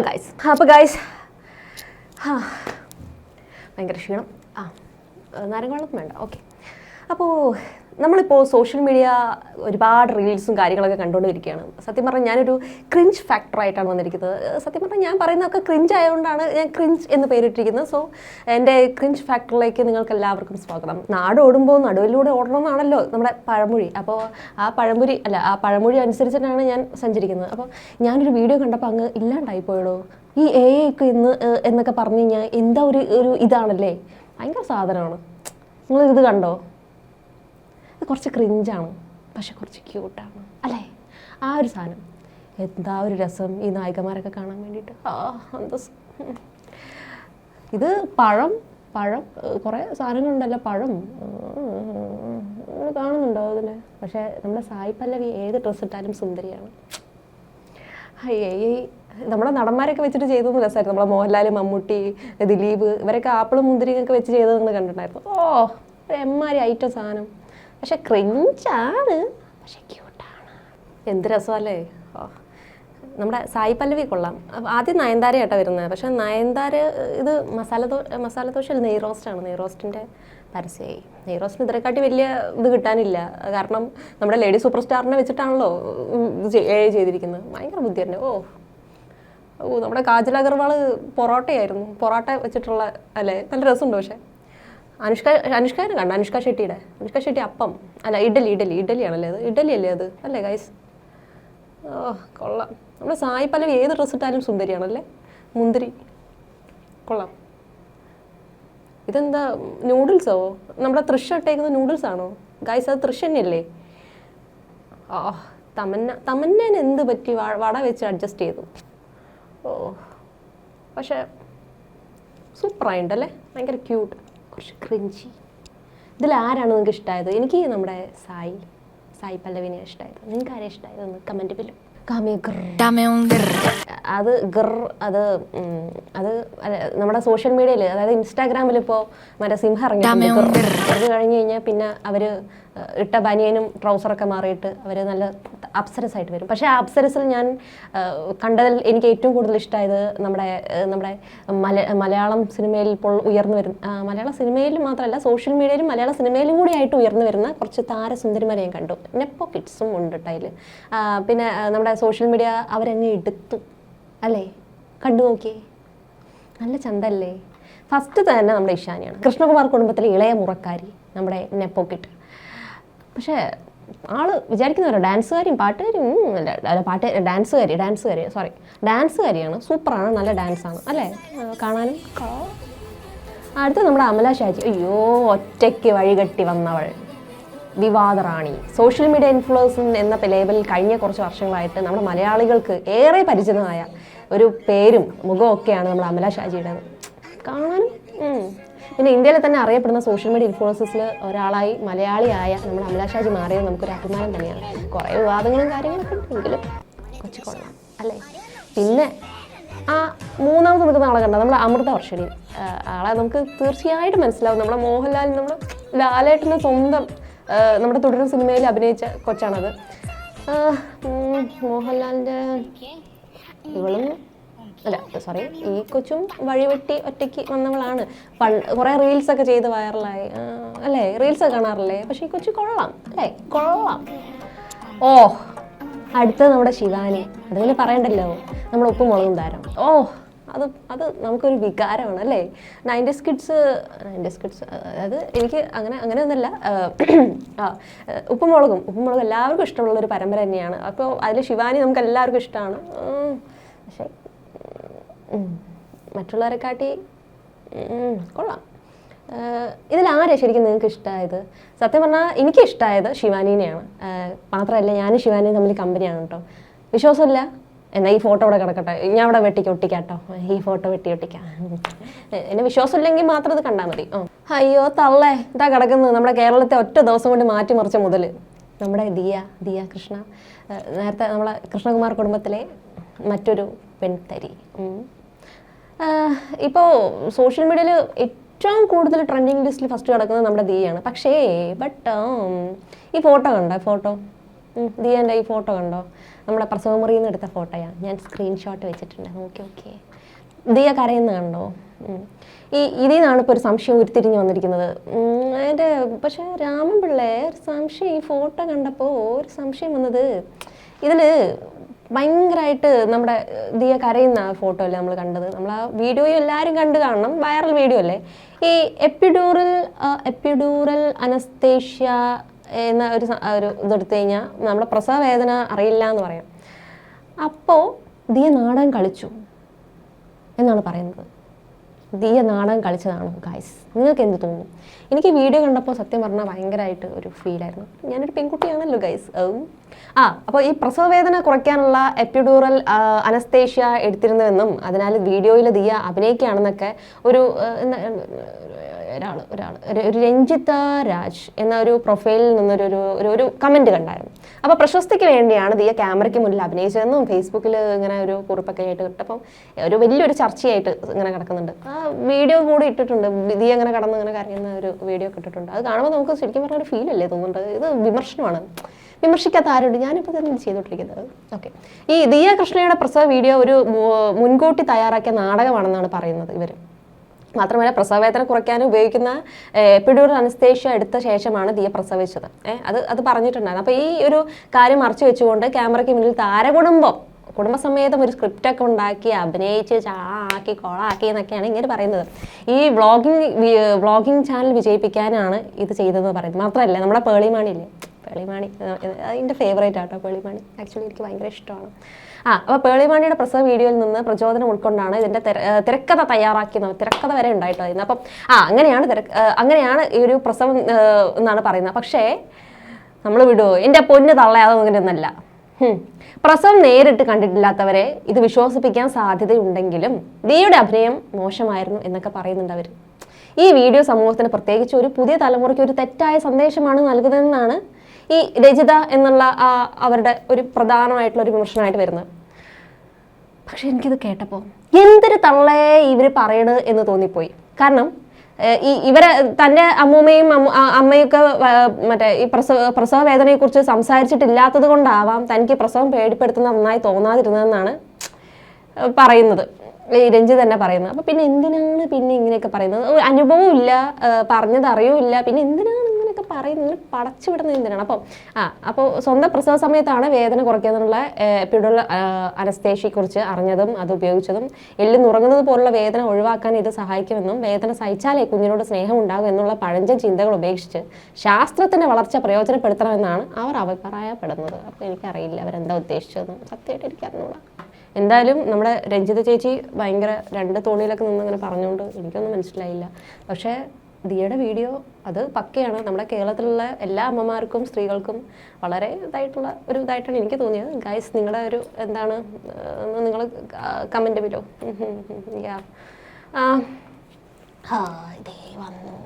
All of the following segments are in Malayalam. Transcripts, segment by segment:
Hello guys. അപ്പോൾ ഗൈസ് ഭയങ്കര ക്ഷീണം. നാരങ്ങാവെള്ളം വേണ്ട. ഓക്കെ. അപ്പോൾ നമ്മളിപ്പോൾ സോഷ്യൽ മീഡിയ ഒരുപാട് റീൽസും കാര്യങ്ങളൊക്കെ കണ്ടുകൊണ്ടിരിക്കുകയാണ്. സത്യം പറഞ്ഞാൽ ഞാനൊരു ക്രിഞ്ച് ഫാക്ടറായിട്ടാണ് വന്നിരിക്കുന്നത്. സത്യം പറഞ്ഞാൽ ഞാൻ പറയുന്നതൊക്കെ ക്രിഞ്ച് ആയതുകൊണ്ടാണ് ഞാൻ ക്രിഞ്ച് എന്ന് പേരിട്ടിരിക്കുന്നത്. സോ എൻ്റെ ക്രിഞ്ച് ഫാക്ടറിലേക്ക് നിങ്ങൾക്ക് എല്ലാവർക്കും സ്വാഗതം. നാട് ഓടുമ്പോൾ നടുവിലൂടെ ഓടണമെന്നാണല്ലോ നമ്മുടെ പഴമൊഴി. അപ്പോൾ ആ പഴമൊഴി അനുസരിച്ചിട്ടാണ് ഞാൻ സഞ്ചരിക്കുന്നത്. അപ്പോൾ ഞാനൊരു വീഡിയോ കണ്ടപ്പോൾ അങ്ങ് ഇല്ലാണ്ടായി പോയടോ. ഈ ഒക്കെ ഇന്ന് എന്നൊക്കെ പറഞ്ഞു കഴിഞ്ഞാൽ എന്താ ഒരു ഇതാണല്ലേ, ഭയങ്കര സാധനമാണ്. നിങ്ങളിത് കണ്ടോ? ഇത് കുറച്ച് ക്രിഞ്ചാണ്, പക്ഷെ കുറച്ച് ക്യൂട്ടാണ് അല്ലേ? ആ ഒരു സാധനം എന്താ ഒരു രസം ഈ നായികമാരൊക്കെ കാണാൻ വേണ്ടിയിട്ട്. ഇത് പഴം കുറേ സാധനങ്ങളുണ്ടല്ലോ. പഴം കാണുന്നുണ്ടോ അതിൽ? പക്ഷേ നമ്മുടെ സായി പല്ലവി ഏത് ഡ്രസ്സ് ഇട്ടാലും സുന്ദരിയാണ്. നമ്മുടെ നടന്മാരൊക്കെ വെച്ചിട്ട് ചെയ്തത് രസമായിരുന്നു. നമ്മളെ മോഹൻലാൽ, മമ്മൂട്ടി, ദിലീപ് ഇവരൊക്കെ ആപ്പിളും മുന്തിരിയൊക്കെ വെച്ച് ചെയ്തത് നിങ്ങൾ കണ്ടിട്ടുണ്ടായിരുന്നു. എമ്മാരി ഐറ്റം സാധനം. പക്ഷെ ക്രിഞ്ചാണ്, പക്ഷെ ക്യൂട്ടാണ്. എന്ത് രസമല്ലേ. നമ്മുടെ സായി പല്ലവി കൊള്ളാം. ആദ്യം നയൻതാര ആയിട്ടാണ് വരുന്നത്. പക്ഷെ നയൻതാര ഇത് മസാല ദോശയിൽ നെയ് റോസ്റ്റാണ്. നെയ് റോസ്റ്റിൻ്റെ പരസ്യമായി. നെയ് റോസ്റ്റിന് ഇതിനെക്കാട്ടി വലിയ ഇത് കിട്ടാനില്ല. കാരണം നമ്മുടെ ലേഡി സൂപ്പർ സ്റ്റാറിനെ വെച്ചിട്ടാണല്ലോ ഇത് ചെയ്തിരിക്കുന്നത്. ഭയങ്കര ബുദ്ധിയാണ്. നമ്മുടെ കാജൽ അഗർവാൾ പൊറോട്ടയായിരുന്നു. പൊറോട്ട വെച്ചിട്ടുള്ള അല്ലേ, നല്ല രസമുണ്ട്. പക്ഷേ അനുഷ്കനെ കണ്ട? അനുഷ്ക ഷെട്ടി അപ്പം അല്ല, ഇഡലിയാണല്ലേ അത്? ഇഡലിയല്ലേ അത്? അല്ലേ ഗൈസ്? കൊള്ളാം. നമ്മുടെ സായി പല്ലവി ഏത് ഡ്രസ്സ് ഇട്ടാലും സുന്ദരിയാണല്ലേ. മുന്തിരി കൊള്ളാം. ഇതെന്താ നൂഡിൽസോ? നമ്മുടെ തൃശ്ശ ഇട്ടേക്കുന്ന നൂഡിൽസാണോ ഗൈസ്? അത് തൃശ്ശ തന്നെയല്ലേ? തമന്നേനെ എന്ത് പറ്റി? വട വെച്ച് അഡ്ജസ്റ്റ് ചെയ്തു. പക്ഷെ സൂപ്പറായിട്ടുണ്ടല്ലേ, ഭയങ്കര ക്യൂട്ട്, കുറച്ച് ക്രിഞ്ചി. ഇതിലാരാണ് നിങ്ങൾക്ക് ഇഷ്ടമായത്? എനിക്ക് നമ്മുടെ സായി പല്ലവിനെ ഇഷ്ടമായത്. നിങ്ങൾക്ക് ആരെയും ഇഷ്ടമായതെന്ന് കമൻറ്റ് ബില്ലും. അത് നമ്മുടെ സോഷ്യൽ മീഡിയയിൽ, അതായത് ഇൻസ്റ്റാഗ്രാമിൽ ഇപ്പോൾ മറ്റേ സിംഹം ഇറങ്ങി അത് കഴിഞ്ഞ് കഴിഞ്ഞാൽ പിന്നെ അവർ ഇട്ട ബനിയനും ട്രൗസറൊക്കെ മാറിയിട്ട് അവർ നല്ല അപ്സരസ് ആയിട്ട് വരും. പക്ഷേ ആ അപ്സരസിൽ ഞാൻ കണ്ടതിൽ എനിക്ക് ഏറ്റവും കൂടുതൽ ഇഷ്ടമായത് നമ്മുടെ മലയാളം സിനിമയിൽ ഇപ്പോൾ ഉയർന്നു വരുന്ന, മലയാള സിനിമയിൽ മാത്രമല്ല സോഷ്യൽ മീഡിയയിലും മലയാള സിനിമയിലും കൂടി ആയിട്ട് ഉയർന്നു വരുന്ന കുറച്ച് താരസുന്ദരിമാരെ ഞാൻ കണ്ടു. നെപ്പോ കിഡ്സും ഉണ്ട് അതിൽ. പിന്നെ നമ്മുടെ സോഷ്യൽ മീഡിയ അവരങ്ങ് എടുത്തു അല്ലേ? കണ്ടു നോക്കിയേ, നല്ല ചന്തല്ലേ. ഫസ്റ്റ് തന്നെ നമ്മുടെ ഇഷാനിയാണ്, കൃഷ്ണകുമാർ കുടുംബത്തിലെ ഇളയ മുറക്കാരി, നമ്മുടെ നെപ്പോ കിഡ്. പക്ഷേ ആള് വിചാരിക്കുന്നവരോ ഡാൻസുകാരിയും ഡാൻസുകാരിയാണ്. സൂപ്പറാണ്, നല്ല ഡാൻസാണ് അല്ലേ കാണാനും. അടുത്ത നമ്മുടെ അമല ഷാജി. അയ്യോ, ഒറ്റയ്ക്ക് വഴികെട്ടി വന്നവൾ, വിവാദ റാണി. സോഷ്യൽ മീഡിയ ഇൻഫ്ലുവൻസർ എന്ന ലേബലിൽ കഴിഞ്ഞ കുറച്ച് വർഷങ്ങളായിട്ട് നമ്മുടെ മലയാളികൾക്ക് ഏറെ പരിചിതമായ ഒരു പേരും മുഖവും ഒക്കെയാണ് നമ്മുടെ അമല ഷാജിയുടേത്. കാണാനും പിന്നെ ഇന്ത്യയിൽ തന്നെ അറിയപ്പെടുന്ന സോഷ്യൽ മീഡിയ ഇൻഫ്ലുവൻസേഴ്സിൽ ഒരാളായി മലയാളിയായ നമ്മുടെ അമല ഷാജി മാറിയത് നമുക്കൊരു അഭിമാനം തന്നെയാണ്. കുറേ വിവാദങ്ങളും കാര്യങ്ങളൊക്കെ ഉണ്ടെങ്കിലും കൊച്ചു കൊള്ളാം അല്ലേ. പിന്നെ മൂന്നാമത് നിൽക്കുന്ന ആളെ കണ്ട നമ്മുടെ അമൃത വർഷിണി. ആളെ നമുക്ക് തീർച്ചയായിട്ടും മനസ്സിലാവും. നമ്മുടെ മോഹൻലാൽ, നമ്മുടെ ലാലേട്ടൻ്റെ സ്വന്തം നമ്മുടെ തുടരും സിനിമയിൽ അഭിനയിച്ച കൊച്ചാണത്. മോഹൻലാലിൻ്റെ ഈ കൊച്ചും വഴിവെട്ടി ഒറ്റയ്ക്ക് വന്നവളാണ്. കുറേ റീൽസൊക്കെ ചെയ്ത് വൈറലായി അല്ലേ? റീൽസൊക്കെ കാണാറില്ലേ? പക്ഷേ ഈ കൊച്ചു കൊള്ളാം അല്ലേ? കൊള്ളാം. അടുത്ത നമ്മുടെ ശിവാനി. അതിങ്ങനെ പറയണ്ടല്ലോ, നമ്മുടെ ഉപ്പും മുളകും താരം. അത് നമുക്കൊരു വികാരമാണ് അല്ലേ. 90s കിഡ്സ് അതായത് എനിക്ക് അങ്ങനെയൊന്നുമല്ല. ഉപ്പും മുളകും എല്ലാവർക്കും ഇഷ്ടമുള്ളൊരു പരമ്പര തന്നെയാണ്. അപ്പോൾ അതിൽ ശിവാനി നമുക്ക് എല്ലാവർക്കും ഇഷ്ടമാണ്. പക്ഷേ മറ്റുള്ളവരെക്കാട്ടി കൊള്ളാം. ഇതിലാരെ ശരിക്കും നിങ്ങൾക്ക് ഇഷ്ടമായത്? സത്യം പറഞ്ഞാൽ എനിക്ക് ഇഷ്ടമായത് ശിവാനീനെയാണ്. മാത്രമല്ല ഞാനും ശിവാനിയും തമ്മിൽ കമ്പനിയാണ് കേട്ടോ. വിശ്വാസമില്ല? എന്നാൽ ഈ ഫോട്ടോ ഇവിടെ കിടക്കട്ടെ, ഞാൻ ഇവിടെ ഒട്ടിക്കാട്ടോ. ഈ ഫോട്ടോ ഒട്ടിക്കാം. എന്നെ വിശ്വാസമില്ലെങ്കിൽ മാത്രം ഇത് കണ്ടാൽ മതി. അയ്യോ തള്ളേ, ഇതാ കിടക്കുന്നത് നമ്മുടെ കേരളത്തെ ഒറ്റ ദിവസം കൊണ്ട് മാറ്റിമറിച്ച മുതൽ നമ്മുടെ ദിയ കൃഷ്ണ. നേരത്തെ നമ്മളെ കൃഷ്ണകുമാർ കുടുംബത്തിലെ മറ്റൊരു പെൺതരി. ഇപ്പോൾ സോഷ്യൽ മീഡിയയിൽ ഏറ്റവും കൂടുതൽ ട്രെൻഡിങ് ലിസ്റ്റിൽ ഫസ്റ്റ് കിടക്കുന്നത് നമ്മുടെ ദിയാണ്. ബട്ട് ഈ ഫോട്ടോ കണ്ട? ഫോട്ടോ ദിയൻ്റെ ഈ ഫോട്ടോ കണ്ടോ? നമ്മുടെ പ്രസവമുറിയിൽ നിന്ന് എടുത്ത ഫോട്ടോയാണ്. ഞാൻ സ്ക്രീൻഷോട്ട് വെച്ചിട്ടുണ്ട്, നോക്കി. ദിയ കരയുന്ന കണ്ടോ? ഇതിൽ നിന്നാണ് ഇപ്പോൾ ഒരു സംശയം ഉരുത്തിരിഞ്ഞ് വന്നിരിക്കുന്നത്. അതിൻ്റെ പക്ഷേ രാമൻപിള്ളേ ഒരു സംശയം, ഈ ഫോട്ടോ കണ്ടപ്പോൾ ഒരു സംശയം വന്നത്, ഇതിൽ ഭയങ്കരമായിട്ട് നമ്മുടെ ദിയ കരയുന്ന ഫോട്ടോ അല്ലേ നമ്മൾ കണ്ടത്. നമ്മൾ ആ വീഡിയോ എല്ലാവരും കണ്ടു കാണണം, വൈറൽ വീഡിയോ അല്ലേ. ഈ എപ്പിഡൂറൽ അനസ്തേഷ്യ എന്ന ഒരു ഇതെടുത്തു കഴിഞ്ഞാൽ നമ്മുടെ പ്രസവ വേദന അറിയില്ല എന്ന് പറയാം. അപ്പോൾ ദിയ നാടകം കളിച്ചു എന്നാണ് പറയുന്നത്. ദിയ നാടകം കളിച്ചതാണോ ഗൈസ്? നിങ്ങൾക്ക് എന്ത് തോന്നുന്നു? എനിക്ക് വീഡിയോ കണ്ടപ്പോൾ സത്യം പറഞ്ഞാൽ ഭയങ്കരമായിട്ട് ഒരു ഫീലായിരുന്നു. ഞാനൊരു പെൺകുട്ടിയാണല്ലോ ഗൈസ്. അപ്പോൾ ഈ പ്രസവ വേദന കുറയ്ക്കാനുള്ള എപ്പിഡൂറൽ അനസ്തേഷ്യ എടുത്തിരുന്നുവെന്നും അതിനാൽ വീഡിയോയിൽ ദിയ അഭിനയിക്കുകയാണെന്നൊക്കെ ഒരു രഞ്ജിത രാജ് എന്ന ഒരു പ്രൊഫൈലിൽ നിന്നൊരു കമൻറ്റ് കണ്ടായിരുന്നു. അപ്പോൾ പ്രശസ്തിക്ക് വേണ്ടിയാണ് ദിയ ക്യാമറയ്ക്ക് മുന്നിൽ അഭിനയിച്ചതെന്നും ഫേസ്ബുക്കിൽ ഇങ്ങനെ ഒരു കുറിപ്പൊക്കെ ആയിട്ട് കിട്ടപ്പം ഒരു വലിയൊരു ചർച്ചയായിട്ട് ഇങ്ങനെ കിടക്കുന്നുണ്ട്. ആ വീഡിയോ കൂടി ഇട്ടിട്ടുണ്ട്, ദിയ ഇങ്ങനെ കടന്ന് ഇങ്ങനെ കരയുന്ന ഒരു വീഡിയോ ഒക്കെ ഇട്ടിട്ടുണ്ട്. അത് കാണുമ്പോൾ നമുക്ക് ശരിക്കും പറഞ്ഞ ഒരു ഫീലല്ലേ തോന്നുന്നുണ്ട്. ഇത് വിമർശനമാണ്, വിമർശിക്കാത്ത ആരുണ്ട്? ഞാനിപ്പോൾ തന്നെ ചെയ്തുകൊണ്ടിരിക്കുന്നത്. ഓക്കെ, ഈ ദിയ കൃഷ്ണയുടെ പ്രസവ വീഡിയോ ഒരു മുൻകൂട്ടി തയ്യാറാക്കിയ നാടകമാണെന്നാണ് പറയുന്നത് ഇവർ. മാത്രമല്ല പ്രസവവേദന കുറയ്ക്കാൻ ഉപയോഗിക്കുന്ന എപ്പിഡൂറൽ അനസ്തേഷ്യ എടുത്ത ശേഷമാണ് ദിയ പ്രസവിച്ചത്. അത് പറഞ്ഞിട്ടുണ്ടായിരുന്നു. അപ്പോൾ ഈ ഒരു കാര്യം മറച്ചു വെച്ചുകൊണ്ട് ക്യാമറയ്ക്ക് മുന്നിൽ കുടുംബസമേതം ഒരു സ്ക്രിപ്റ്റൊക്കെ ഉണ്ടാക്കി അഭിനയിച്ച് ചാളാക്കി കൊളാക്കി എന്നൊക്കെയാണ് ഇങ്ങനെ പറയുന്നത്. ഈ വ്ളോഗിങ് ചാനൽ വിജയിപ്പിക്കാനാണ് ഇത് ചെയ്തതെന്ന് പറയുന്നത്. മാത്രമല്ല നമ്മുടെ പേളിമാണിയില്ലേ, പേളിമാണി അതിൻ്റെ ഫേവറേറ്റ് ആട്ടോ പേളിമാണി. ആക്ച്വലി എനിക്ക് ഭയങ്കര ഇഷ്ടമാണ്. അപ്പോൾ പേളിമാണിയുടെ പ്രസവ വീഡിയോയിൽ നിന്ന് പ്രചോദനം ഉൾക്കൊണ്ടാണ് ഇതിൻ്റെ തിരക്കഥ തയ്യാറാക്കിയത്. തിരക്കഥ വരെ ഉണ്ടായിട്ടായിരുന്നു. അപ്പം അങ്ങനെയാണ് ഈ ഒരു പ്രസവം എന്നാണ് പറയുന്നത്. പക്ഷേ നമ്മൾ വിടുമോ? എൻ്റെ പൊന്ന് തള്ളേ, അതൊന്നുമല്ല. പ്രസവം നേരിട്ട് കണ്ടിട്ടില്ലാത്തവരെ ഇത് വിശ്വസിപ്പിക്കാൻ സാധ്യതയുണ്ടെങ്കിലും ദിയയുടെ അഭിനയം മോശമായിരുന്നു എന്നൊക്കെ പറയുന്നുണ്ട് അവർ. ഈ വീഡിയോ സമൂഹത്തിന്, പ്രത്യേകിച്ച് ഒരു പുതിയ തലമുറയ്ക്ക് ഒരു തെറ്റായ സന്ദേശമാണ് നൽകുന്നതെന്നാണ് ഈ രചിത എന്നുള്ള അവരുടെ ഒരു പ്രധാനമായിട്ടുള്ള ഒരു വിമർശനമായിട്ട് വരുന്നത്. പക്ഷെ എനിക്കിത് കേട്ടപ്പോൾ എന്തൊരു തള്ളേ ഇവർ പറയണത് എന്ന് തോന്നിപ്പോയി. കാരണം തൻ്റെ അമ്മൂമ്മയും അമ്മയൊക്കെ മറ്റേ ഈ പ്രസവ വേദനയെക്കുറിച്ച് സംസാരിച്ചിട്ടില്ലാത്തത് കൊണ്ടാവാം തനിക്ക് പ്രസവം പേടിപ്പെടുത്തുന്ന നന്നായി തോന്നാതിരുന്നതെന്നാണ് പറയുന്നത്, ഈ രഞ്ജി തന്നെ പറയുന്നത്. അപ്പോൾ പിന്നെ എന്തിനാണ് ഇങ്ങനെയൊക്കെ പറയുന്നത്? അനുഭവവും ഇല്ല, പറഞ്ഞത് അറിയുമില്ല, പിന്നെ എന്തിനാണ് ഇങ്ങനെയൊക്കെ പറയുന്നത്? പടച്ചു വിടുന്നത് എന്തിനാണ്? അപ്പോൾ സ്വന്തം പ്രസവ സമയത്താണ് വേദന കുറയ്ക്കാനുള്ള എപ്പിഡൂറൽ അനസ്തേഷ്യയെക്കുറിച്ച് അറിഞ്ഞതും അത് ഉപയോഗിച്ചതും എല്ലും ഉറങ്ങുന്നത് പോലുള്ള വേദന ഒഴിവാക്കാൻ ഇത് സഹായിക്കുമെന്നും വേദന സഹിച്ചാലേ കുഞ്ഞിനോട് സ്നേഹം ഉണ്ടാകും എന്നുള്ള പഴഞ്ചൻ ചിന്തകൾ ഉപേക്ഷിച്ച് ശാസ്ത്രത്തിൻ്റെ വളർച്ച പ്രയോജനപ്പെടുത്തണമെന്നാണ് അവർ അഭിപ്രായപ്പെടുന്നത്. അപ്പോൾ എനിക്കറിയില്ല അവരെന്താ ഉദ്ദേശിച്ചതെന്ന്, സത്യമായിട്ട് എനിക്കറിഞ്ഞൂടാ. എന്തായാലും നമ്മുടെ രഞ്ജിത ചേച്ചി ഭയങ്കര രണ്ട് തോണിയിലൊക്കെ നിന്നിങ്ങനെ പറഞ്ഞുകൊണ്ട് എനിക്കൊന്നും മനസ്സിലായില്ല. പക്ഷേ ദിയയുടെ വീഡിയോ അത് പക്കയാണ്. നമ്മുടെ കേരളത്തിലുള്ള എല്ലാ അമ്മമാർക്കും സ്ത്രീകൾക്കും വളരെ ഇതായിട്ടാണ് എനിക്ക് തോന്നിയത്. ഗൈസ്, നിങ്ങളുടെ ഒരു എന്താണ് നിങ്ങൾ കമൻറ്റ് ബിലോ. ഇതേ വന്നു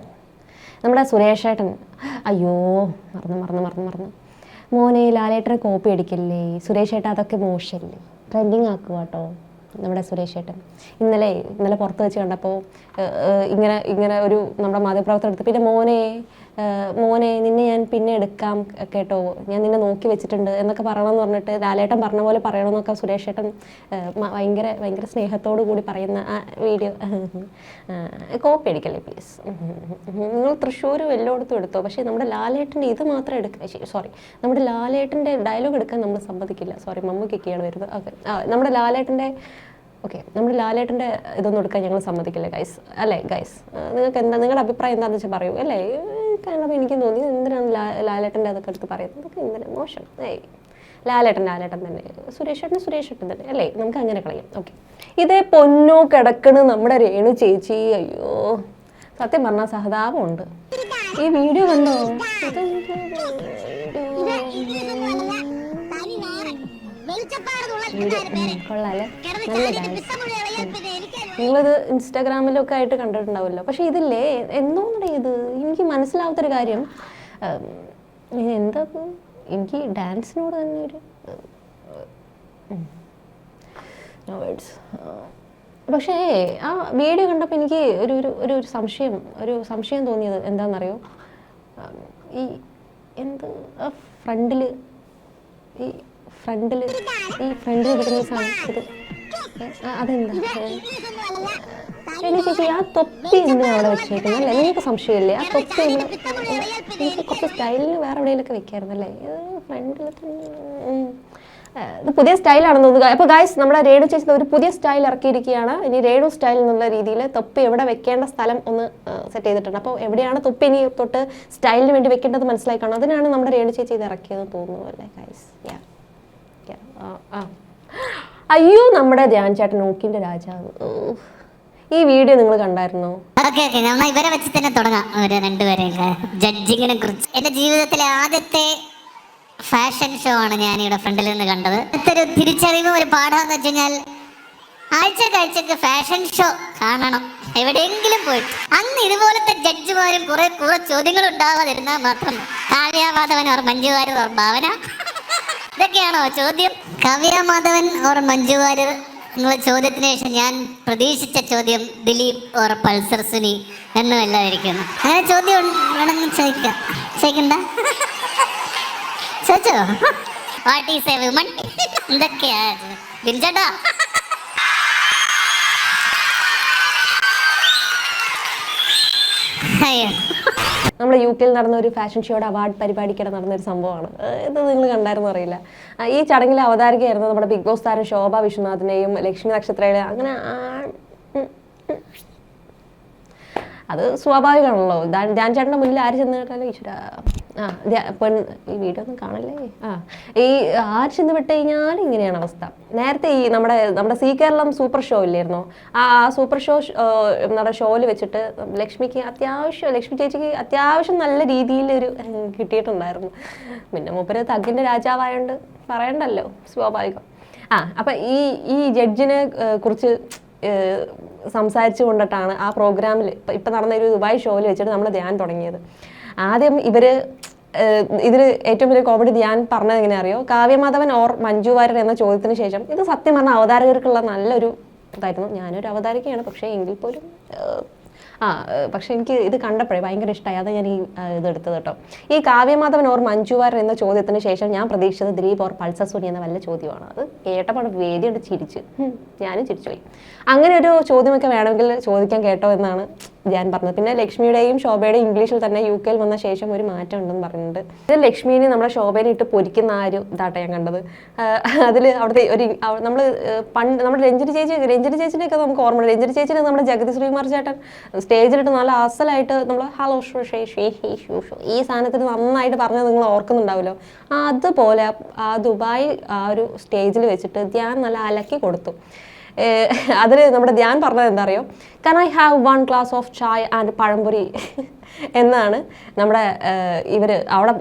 നമ്മുടെ സുരേഷ് ഏട്ടൻ. അയ്യോ മറന്നു മോനെ, ലാലേട്ടനെ കോപ്പി അടിക്കല്ലേ സുരേഷ് ഏട്ടൻ, അതൊക്കെ മോശമല്ലേ? ട്രെൻഡിങ് ആക്കുക കേട്ടോ നമ്മുടെ സുരേഷ് ഏട്ടൻ. ഇന്നലെ പുറത്ത് വെച്ച് കണ്ടപ്പോൾ ഇങ്ങനെ ഒരു നമ്മുടെ മാധ്യമപ്രവർത്തനം എടുത്ത്, പിന്നെ മോനെ നിന്നെ ഞാൻ പിന്നെ എടുക്കാം കേട്ടോ, ഞാൻ നിന്നെ നോക്കി വെച്ചിട്ടുണ്ട് എന്നൊക്കെ പറയണമെന്ന് പറഞ്ഞിട്ട് ലാലേട്ടൻ പറഞ്ഞ പോലെ പറയണമെന്നൊക്കെ സുരേഷ് ഏട്ടൻ ഭയങ്കര സ്നേഹത്തോടു കൂടി പറയുന്ന ആ വീഡിയോ കോപ്പി അടിക്കല്ലേ പ്ലീസ്. നിങ്ങൾ തൃശ്ശൂർ എല്ലായിടത്തും എടുത്തോ, പക്ഷേ നമ്മുടെ ലാലേട്ടൻ്റെ ഇത് മാത്രം നമ്മുടെ ലാലേട്ടൻ്റെ ഡയലോഗ് എടുക്കാൻ നമ്മൾ സമ്മതിക്കില്ല. മമ്മൂക്കൊക്കെയാണ് വരുന്നത്. നമ്മുടെ ലാലേട്ടൻ്റെ ഇതൊന്നും എടുക്കാൻ ഞങ്ങൾ സമ്മതിക്കില്ല ഗൈസ്. അല്ലേ ഗൈസ്, നിങ്ങൾക്ക് നിങ്ങളുടെ അഭിപ്രായം എന്താണെന്ന് വെച്ചാൽ പറയൂ അല്ലേ? കാരണം എനിക്കും തോന്നി എന്തിനാണ് ലാലേട്ടൻ്റെ അതൊക്കെ എടുത്ത് പറയുന്നത്? അതൊക്കെ എന്തിനാ മോശം. ലാലേട്ടൻ തന്നെ, സുരേഷ് ഏട്ടൻ തന്നെ അല്ലേ? നമുക്ക് അങ്ങനെ കളയാം. ഓക്കെ, ഇതേ പൊന്നോ കിടക്കണ് നമ്മുടെ രേണു ചേച്ചി. അയ്യോ, സത്യം പറഞ്ഞാൽ സഹതാപമുണ്ട്. ഈ വീഡിയോ കണ്ടോ? കൊള്ളാല്ലേ, നല്ല ഡാൻസ്. നിങ്ങളിത് ഇൻസ്റ്റാഗ്രാമിലൊക്കെ ആയിട്ട് കണ്ടിട്ടുണ്ടാവുമല്ലോ. പക്ഷെ ഇതില്ലേ എന്തോന്നടേ ഇത്, എനിക്ക് മനസ്സിലാവാത്തൊരു കാര്യം എന്താ, എനിക്ക് ഡാൻസിനോട് തന്നെ ഒരു പക്ഷേ ആ വീഡിയോ കണ്ടപ്പോൾ എനിക്ക് ഒരു സംശയം തോന്നിയത് എന്താണെന്നറിയോ? ഈ ഫ്രണ്ടിൽ ഈ ഫ്രണ്ടിൽ കിടക്കുന്ന സാധനം ഇത് അതെന്താ ചേച്ചി ആ തൊപ്പി എന്തിനാണ് അവിടെ വെച്ചേക്കുന്നത് അല്ലേ? നിങ്ങൾക്ക് സംശയമില്ലേ? ആ തൊപ്പി നിങ്ങൾക്ക് കുറച്ച് സ്റ്റൈലിന് വേറെ എവിടെയെങ്കിലൊക്കെ വെക്കായിരുന്നല്ലേ? ഫ്രണ്ടിൽ ഇത് പുതിയ സ്റ്റൈലാണെന്ന് തോന്നുന്നു. അപ്പോൾ ഗായ്സ് നമ്മുടെ രേണു ചേച്ചി ഒരു പുതിയ സ്റ്റൈൽ ഇറക്കിയിരിക്കുകയാണ്. ഇനി രേണു സ്റ്റൈൽ എന്നുള്ള രീതിയിൽ തൊപ്പി എവിടെ വെക്കേണ്ട സ്ഥലം ഒന്ന് സെറ്റ് ചെയ്തിട്ടുണ്ട്. അപ്പോൾ എവിടെയാണ് തൊപ്പി ഇനി തൊട്ട് സ്റ്റൈലിന് വേണ്ടി വെക്കേണ്ടത് മനസ്സിലായി കാണും. അതിനാണ് നമ്മുടെ രേണു ചേച്ചി ഇത് ഇറക്കിയതെന്ന് തോന്നുന്നു അല്ലേ ഗായ്സ്? അയ്യോ നമ്മുടെ ധ്യാൻ ചേട്ടൻ നോക്കിന്റെ രാജാവ്. ഈ വീഡിയോ നിങ്ങൾ കണ്ടായിരുന്നോ? ഇവരെ വെച്ച് തന്നെ തുടങ്ങാം. രണ്ടുപേരെയൊക്കെ ജഡ്ജിങ്ങിനെ കുറിച്ച്. എന്റെ ജീവിതത്തിലെ ആദ്യത്തെ ഫാഷൻ ഷോ ആണ് ഞാൻ ഇവിടെ ഫ്രണ്ടിൽ നിന്ന് കണ്ടത്. ഒരു തിരിച്ചറിവ് ഒരു പാഠമെന്ന് വെച്ച് കഴിഞ്ഞാൽ ആഴ്ചക്ക് ഫാഷൻ ഷോ കാണണം എവിടെയെങ്കിലും പോയിട്ട്. അന്ന് ഇതുപോലത്തെ ജഡ്ജിമാരും കുറെ ചോദ്യങ്ങൾ ഉണ്ടാവാതിരുന്നാൽ മാത്രം കാവ്യ മാധവൻ ഓർ മഞ്ജു വാര്യർ ഓർ ഭാവന ഇതൊക്കെയാണോ ചോദ്യം? കാവ്യ മാധവൻ ഓർ മഞ്ജു വാര്യർ എന്നുള്ള ചോദ്യത്തിന് ശേഷം ഞാൻ പ്രതീക്ഷിച്ച ചോദ്യം ദിലീപ് ഓർ പൾസർ സുനി എന്നുമല്ലായിരിക്കുന്നു. അങ്ങനെ ചോദ്യം വേണമെന്ന് ചോദിക്കണ്ട ചോദിച്ചോ? What is A woman? എന്തൊക്കെയാ ബിൻചേട്ടാ? നമ്മുടെ UK നടന്ന ഒരു ഫാഷൻ ഷോയുടെ അവാർഡ് പരിപാടിക്കിടെ നടന്നൊരു സംഭവമാണ് ഇത്. നിങ്ങൾ കണ്ടായിരുന്നു അറിയില്ല. ഈ ചടങ്ങിൽ അവതാരികയായിരുന്നു നമ്മുടെ ബിഗ് ബോസ് താരം ശോഭ വിശ്വനാഥിനെയും ലക്ഷ്മി നക്ഷത്രയുടെ. അങ്ങനെ അത് സ്വാഭാവികമാണല്ലോ. ധ്യാൻ ചേട്ടൻ്റെ മുന്നിൽ ആര് ചെന്ന് കേട്ടാലും ഈശ്വര ഈ വീഡിയോ ഒന്നും കാണല്ലേ. ഈ ആര് ചെന്ന് വിട്ട് കഴിഞ്ഞാൽ ഇങ്ങനെയാണ് അവസ്ഥ. നേരത്തെ ഈ നമ്മുടെ സി കേരളം സൂപ്പർ ഷോ ഇല്ലായിരുന്നോ? ആ സൂപ്പർ ഷോ നമ്മുടെ ഷോയിൽ വെച്ചിട്ട് ലക്ഷ്മി ചേച്ചിക്ക് അത്യാവശ്യം നല്ല രീതിയിൽ ഒരു കിട്ടിയിട്ടുണ്ടായിരുന്നു. പിന്നെ മൂപ്പര് തഗ്ഗിൻ്റെ രാജാവായോണ്ട് പറയണ്ടല്ലോ, സ്വാഭാവികം. അപ്പം ഈ ജഡ്ജിനെ കുറിച്ച് സംസാരിച്ചു കൊണ്ടിട്ടാണ് ആ പ്രോഗ്രാമിൽ ഇപ്പം നടന്ന ഒരു ദുബായ് ഷോയിൽ വെച്ചിട്ട് നമ്മൾ ധ്യാൻ തുടങ്ങിയത്. ആദ്യം ഇതിൽ ഏറ്റവും വലിയ കോമഡി ധ്യാൻ പറഞ്ഞത് എങ്ങനെ അറിയോ? കാവ്യമാധവൻ ഓർ മഞ്ജു വാര്യർ എന്ന ചോദ്യത്തിന് ശേഷം ഇത് സത്യം പറഞ്ഞ അവതാരകർക്കുള്ള നല്ലൊരു ഇതായിരുന്നു. ഞാനൊരു അവതാരകയാണ്, പക്ഷേ എങ്കിൽ പോലും പക്ഷെ എനിക്ക് ഇത് കണ്ടപ്പോഴേ ഭയങ്കര ഇഷ്ടമായി. അത് ഞാൻ ഈ ഇതെടുത്തത് കേട്ടോ. ഈ കാവ്യമാധവൻ ഓർ മഞ്ജു വാര്യർ എന്ന ചോദ്യത്തിന് ശേഷം ഞാൻ പ്രതീക്ഷിച്ചത് ദിലീപ് ഓർ പൾസർ സുനി എന്ന വല്ല ചോദ്യമാണ്. അത് കേട്ടപ്പോൾ വേദി കൊണ്ട് ചിരിച്ച് ഞാനും ചിരിച്ചുപോയി. അങ്ങനെ ഒരു ചോദ്യമൊക്കെ വേണമെങ്കിൽ ചോദിക്കാൻ കേട്ടോ എന്നാണ് ഞാൻ പറഞ്ഞത്. പിന്നെ ലക്ഷ്മിയുടെയും ശോഭയുടെയും ഇംഗ്ലീഷിൽ തന്നെ UK വന്ന ശേഷം ഒരു മാറ്റം ഉണ്ടെന്ന് പറയുന്നുണ്ട്. ഇത് ലക്ഷ്മീനെ നമ്മുടെ ശോഭേനെ ഇട്ട് പൊരിക്കുന്ന ആ ഒരു ഇതാട്ടെ ഞാൻ കണ്ടത്. അതിൽ അവിടുത്തെ ഒരു നമ്മുടെ രഞ്ജിനി ചേച്ചിനെയൊക്കെ നമുക്ക് ഓർമ്മ. രഞ്ജിനി ചേച്ചിനെ നമ്മുടെ ജഗതി ശ്രീകുമാർ ചേട്ടൻ സ്റ്റേജിലിട്ട് നല്ല അസലായിട്ട് നമ്മൾ ഹലോ ഈ സാധനത്തിന് നന്നായിട്ട് പറഞ്ഞത് നിങ്ങൾ ഓർക്കുന്നുണ്ടാവുമല്ലോ. അതുപോലെ ആ ദുബായ് ആ ഒരു സ്റ്റേജിൽ വെച്ചിട്ട് ധ്യാൻ നല്ല അലക്കി കൊടുത്തു. അതിൽ നമ്മുടെ ധ്യാൻ പറഞ്ഞത് എന്താ അറിയോ? Can I have 1 glass of chai and പഴംപൊരി എന്നാണ് നമ്മുടെ ഇവർ അവിടെ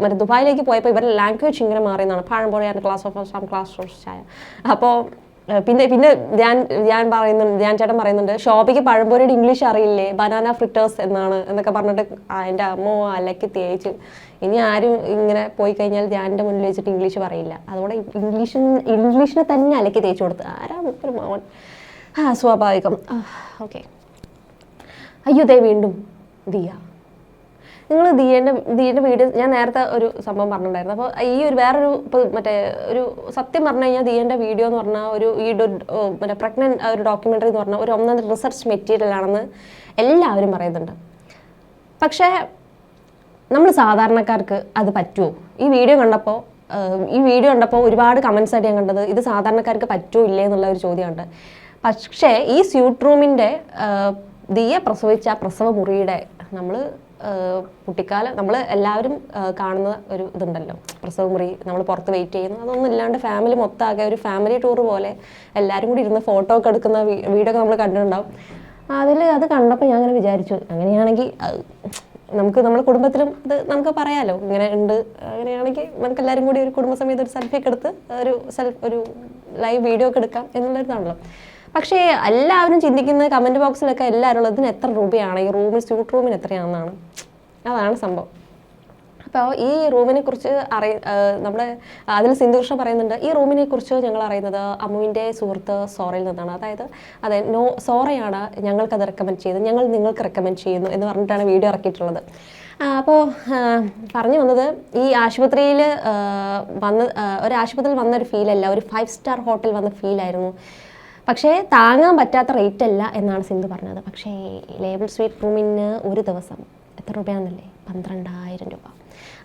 മറ്റേ ദുബായിലേക്ക് പോയപ്പോൾ ഇവരുടെ ലാംഗ്വേജ് ഇങ്ങനെ മാറിയെന്നാണ്. പഴംപൊരി ആൻഡ് ഗ്ലാസ് ഓഫ് ചായ. അപ്പോൾ പിന്നെ ധ്യാൻ ചേട്ടൻ പറയുന്നുണ്ട് ശോഭയ്ക്ക് പഴംപൊരിയുടെ ഇംഗ്ലീഷ് അറിയില്ലേ, ബനാന ഫ്രിറ്റേഴ്സ് എന്നൊക്കെ പറഞ്ഞിട്ട് എൻ്റെ അമ്മ അലക്കി തേച്ച്. ഇനി ആരും ഇങ്ങനെ പോയി കഴിഞ്ഞാൽ ധ്യാനിൻ്റെ മുന്നിൽ വെച്ചിട്ട് ഇംഗ്ലീഷ് പറയില്ല. അതുകൊണ്ട് ഇംഗ്ലീഷിനെ തന്നെ അലക്കി തേച്ച് കൊടുത്ത് ആരാ ഒരു മോൻ. സ്വാഭാവികം. ഓക്കെ. അയ്യോ ദേ വീണ്ടും ദിയ. നിങ്ങൾ ദിയേൻ്റെ വീഡിയോ ഞാൻ നേരത്തെ ഒരു സംഭവം പറഞ്ഞിട്ടുണ്ടായിരുന്നു. അപ്പോൾ ഈ വേറൊരു മറ്റേ ഒരു സത്യം പറഞ്ഞു കഴിഞ്ഞാൽ ദിയേൻ്റെ വീഡിയോ എന്ന് പറഞ്ഞാൽ മറ്റേ പ്രഗ്നൻറ്റ് ഒരു ഡോക്യുമെൻ്ററി എന്ന് പറഞ്ഞാൽ ഒരു ഒന്നൊന്നര റിസർച്ച് മെറ്റീരിയൽ ആണെന്ന് എല്ലാവരും പറയുന്നുണ്ട്. പക്ഷേ നമ്മൾ സാധാരണക്കാർക്ക് അത് പറ്റുമോ? ഈ വീഡിയോ കണ്ടപ്പോൾ ഒരുപാട് കമൻസ് ആയിട്ട് ഞാൻ കണ്ടത് ഇത് സാധാരണക്കാർക്ക് പറ്റുമോ ഇല്ലേ എന്നുള്ള ഒരു ചോദ്യമുണ്ട്. പക്ഷേ ഈ സ്യൂട്ട് റൂമിൻ്റെ ദിയ പ്രസവിച്ച പ്രസവ മുറിയുടെ കുട്ടിക്കാലം നമ്മൾ എല്ലാവരും കാണുന്ന ഒരു ഇതുണ്ടല്ലോ, പ്രസവ മുറി നമ്മൾ പുറത്ത് വെയിറ്റ് ചെയ്യുന്നു. അതൊന്നും ഇല്ലാണ്ട് ഫാമിലി മൊത്തമാകെ ഒരു ഫാമിലി ടൂർ പോലെ എല്ലാവരും കൂടി ഇരുന്ന് ഫോട്ടോ ഒക്കെ എടുക്കുന്ന വീഡിയോ ഒക്കെ നമ്മൾ കണ്ടിട്ടുണ്ടാവും. അത് കണ്ടപ്പോൾ ഞാൻ അങ്ങനെ വിചാരിച്ചു, അങ്ങനെയാണെങ്കിൽ നമ്മുടെ കുടുംബത്തിലും ഇത് നമുക്ക് പറയാമല്ലോ, ഇങ്ങനെ ഉണ്ട്. അങ്ങനെയാണെങ്കിൽ നമുക്ക് എല്ലാവരും കൂടി ഒരു കുടുംബസമേതം ഒരു സെൽഫിയൊക്കെ എടുത്ത് ഒരു ലൈവ് വീഡിയോ ഒക്കെ എടുക്കാം എന്നുള്ളൊരിതാണല്ലോ. പക്ഷേ എല്ലാവരും ചിന്തിക്കുന്ന കമൻറ്റ് ബോക്സിലൊക്കെ എല്ലാവരും ഇതിന് എത്ര രൂപയാണ്, ഈ സ്യൂട്ട് റൂമിന് എത്രയാണെന്നാണ്. അതാണ് സംഭവം. അപ്പോൾ ഈ റൂമിനെ കുറിച്ച് നമ്മുടെ അതിൽ സിന്ധുകൃഷ്ണ പറയുന്നുണ്ട്, ഈ റൂമിനെ കുറിച്ച് ഞങ്ങൾ അറിയുന്നത് അമ്മുവിൻ്റെ സുഹൃത്ത് സോറയിൽ നിന്നാണ്. അതായത് അതെ, സോറയാണ് ഞങ്ങൾക്കത് റെക്കമെൻഡ് ചെയ്തത്, ഞങ്ങൾ നിങ്ങൾക്ക് റെക്കമെൻഡ് ചെയ്യുന്നു എന്ന് പറഞ്ഞിട്ടാണ് വീഡിയോ ഇറക്കിയിട്ടുള്ളത്. അപ്പോൾ പറഞ്ഞു വന്നത്, ഈ ആശുപത്രിയിൽ ഒരു ആശുപത്രിയിൽ വന്നൊരു ഫീലല്ല, ഒരു 5 സ്റ്റാർ ഹോട്ടൽ വന്ന ഫീലായിരുന്നു. പക്ഷേ താങ്ങാൻ പറ്റാത്ത റേറ്റ് അല്ല എന്നാണ് സിന്ധു പറഞ്ഞത്. പക്ഷേ ലേബിൾ സ്വീറ്റ് റൂമിന് ഒരു ദിവസം എത്ര രൂപയാണെന്നല്ലേ? 12,000 രൂപ.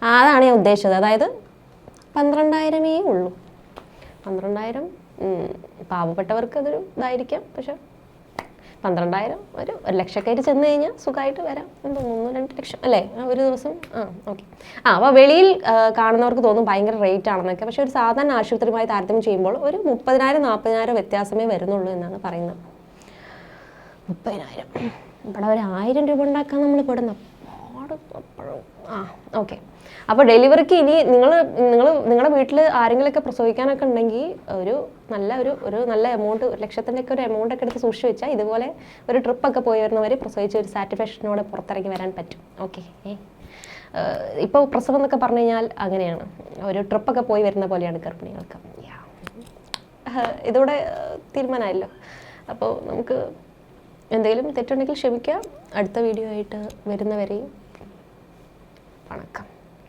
അതാണ് ഞാൻ ഉദ്ദേശിച്ചത്. അതായത് 12,000 ഉള്ളൂ. 12,000 പാവപ്പെട്ടവർക്ക് അതൊരു ഇതായിരിക്കാം. പക്ഷെ 12,000 ഒരു ലക്ഷക്കായിട്ട് ചെന്ന് കഴിഞ്ഞാൽ സുഖമായിട്ട് വരാം എന്ന് തോന്നുന്നു. 2 ലക്ഷം അല്ലേ ഒരു ദിവസം? ഓക്കെ. അപ്പോൾ വെളിയിൽ കാണുന്നവർക്ക് തോന്നും ഭയങ്കര റേറ്റ് ആണെന്നൊക്കെ. പക്ഷെ ഒരു സാധാരണ ആശുപത്രിയുമായി താരതമ്യം ചെയ്യുമ്പോൾ ഒരു 30,000-40,000 വ്യത്യാസമേ വരുന്നുള്ളൂ എന്നാണ് പറയുന്നത്. 30,000 ഇവിടെ ഒരു 1,000 രൂപ ഉണ്ടാക്കാൻ നമ്മൾ പെടുന്ന അപ്പോഴും ഓക്കെ. അപ്പോൾ ഡെലിവറിക്ക് ഇനി നിങ്ങളുടെ വീട്ടിൽ ആരെങ്കിലുമൊക്കെ പ്രസവിക്കാനൊക്കെ ഉണ്ടെങ്കിൽ ഒരു നല്ല എമൗണ്ട്, 1 ലക്ഷത്തിൻ്റെയൊക്കെ ഒരു എമൗണ്ട് ഒക്കെ എടുത്ത് സൂക്ഷിച്ച് വെച്ചാൽ ഇതുപോലെ ഒരു ട്രിപ്പൊക്കെ പോയി വരുന്നവർ പ്രസവിച്ച് ഒരു സാറ്റിസ്ഫാക്ഷനോടെ പുറത്തിറങ്ങി വരാൻ പറ്റും. ഓക്കെ. ഇപ്പോൾ പ്രസവം എന്നൊക്കെ പറഞ്ഞു കഴിഞ്ഞാൽ അങ്ങനെയാണ്, ഒരു ട്രിപ്പൊക്കെ പോയി വരുന്ന പോലെയാണ് ഗർഭിണികൾക്ക്. ഇതോടെ തീരുമാനമായല്ലോ. അപ്പോൾ നമുക്ക് എന്തെങ്കിലും തെറ്റുണ്ടെങ്കിൽ ക്ഷമിക്കാം. അടുത്ത വീഡിയോ ആയിട്ട് വരുന്നവരെയും വണക്കം.